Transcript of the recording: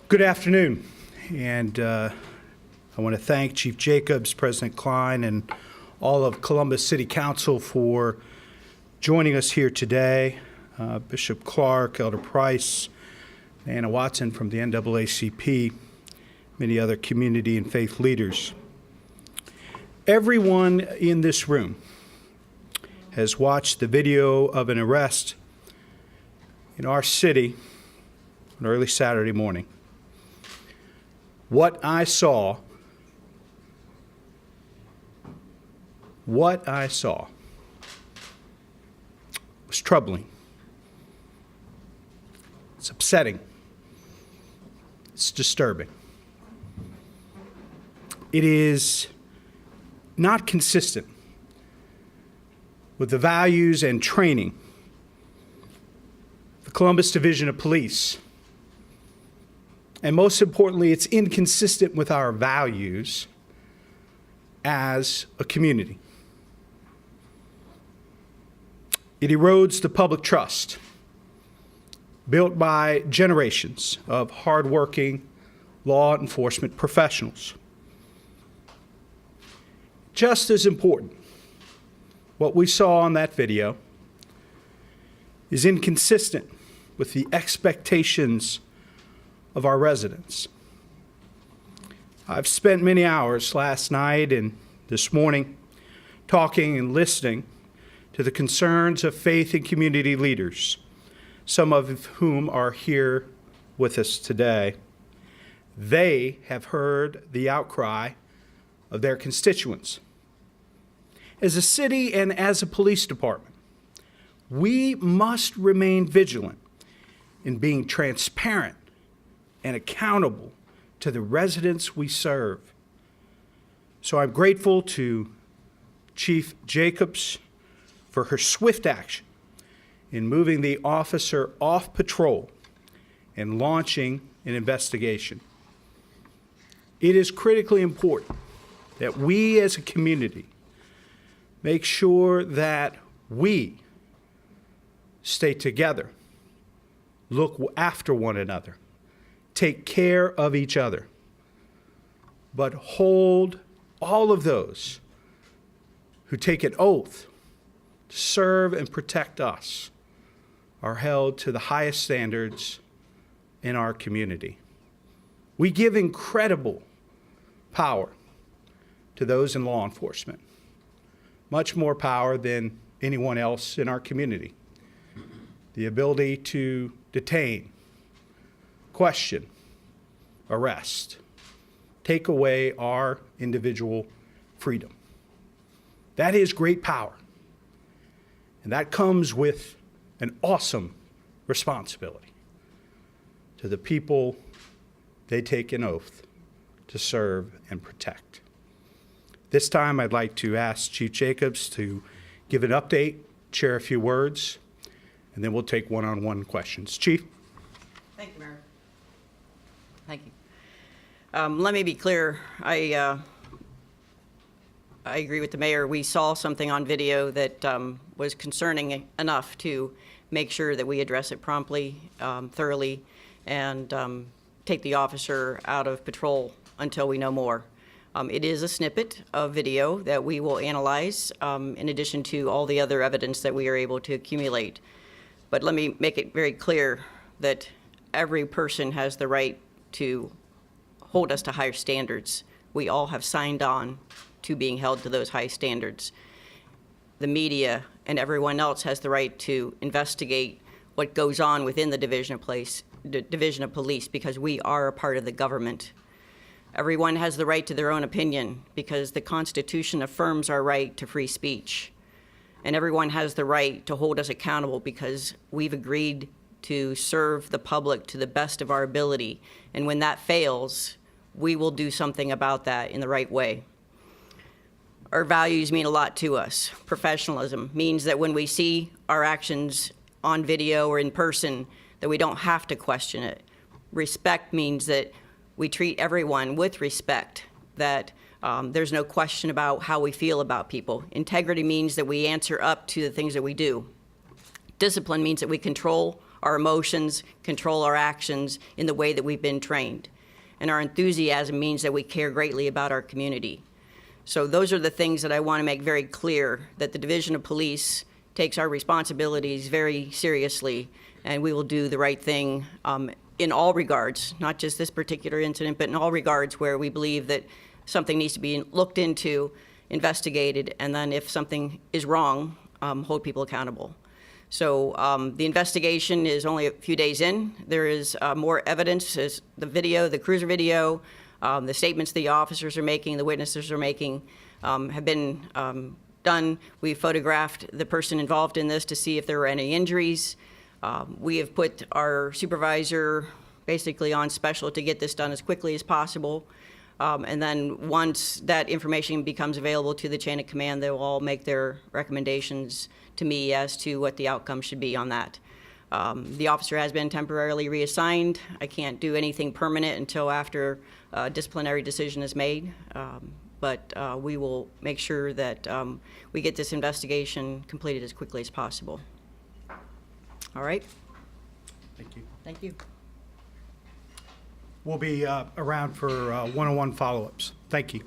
Good afternoon, and I want to thank Chief Jacobs, President Klein, and all of Columbus City Council for joining us here today. Bishop Clark, Elder Price, Anna Watson from the NAACP, many other community and faith leaders. Everyone in this room has watched the video of an arrest in our city on early Saturday morning. What I saw was troubling. It's upsetting. It's disturbing. It is not consistent with the values and training of the Columbus Division of Police. And most importantly, it's inconsistent with our values as a community. It erodes the public trust built by generations of hardworking law enforcement professionals. Just as important, what we saw on that video is inconsistent with the expectations of our residents. I've spent many hours last night and this morning talking and listening to the concerns of faith and community leaders, some of whom are here with us today. They have heard the outcry of their constituents. As a city and as a police department, we must remain vigilant in being transparent and accountable to the residents we serve. So I'm grateful to Chief Jacobs for her swift action in moving the officer off patrol and launching an investigation. It is critically important that we as a community make sure that we stay together, look after one another, take care of each other, but hold all of those who take an oath to serve and protect us are held to the highest standards in our community. We give incredible power to those in law enforcement, much more power than anyone else in our community. The ability to detain, question, arrest, take away our individual freedom. That is great power. And that comes with an awesome responsibility to the people they take an oath to serve and protect. This time I'd like to ask Chief Jacobs to give an update, share a few words, and then we'll take one-on-one questions. Chief? Thank you, Mayor. Thank you. Let me be clear. I agree with the mayor. We saw something on video that was concerning enough to make sure that we address it promptly, thoroughly, and take the officer out of patrol until we know more. It is a snippet of video that we will analyze in addition to all the other evidence that we are able to accumulate. But let me make it very clear that every person has the right to hold us to higher standards. We all have signed on to being held to those high standards. The media and everyone else has the right to investigate what goes on within the Division of Police because we are a part of the government. Everyone has the right to their own opinion because the Constitution affirms our right to free speech. And everyone has the right to hold us accountable because we've agreed to serve the public to the best of our ability. And when that fails, we will do something about that in the right way. Our values mean a lot to us. Professionalism means that when we see our actions on video or in person, that we don't have to question it. Respect means that we treat everyone with respect, that there's no question about how we feel about people. Integrity means that we answer up to the things that we do. Discipline means that we control our emotions, control our actions in the way that we've been trained. And our enthusiasm means that we care greatly about our community. So those are the things that I want to make very clear, that the Division of Police takes our responsibilities very seriously, and we will do the right thing in all regards, not just this particular incident, but in all regards where we believe that something needs to be looked into, investigated, and then if something is wrong, hold people accountable. So the investigation is only a few days in. There is more evidence, as the video, the cruiser video, the statements the officers are making, the witnesses are making, have been done. We photographed the person involved in this to see if there were any injuries. We have put our supervisor basically on special to get this done as quickly as possible. And then once that information becomes available to the chain of command, they will all make their recommendations to me as to what the outcome should be on that. The officer has been temporarily reassigned. I can't do anything permanent until after a disciplinary decision is made. But we will make sure that we get this investigation completed as quickly as possible. All right? Thank you. Thank you. We'll be around for one-on-one follow-ups. Thank you.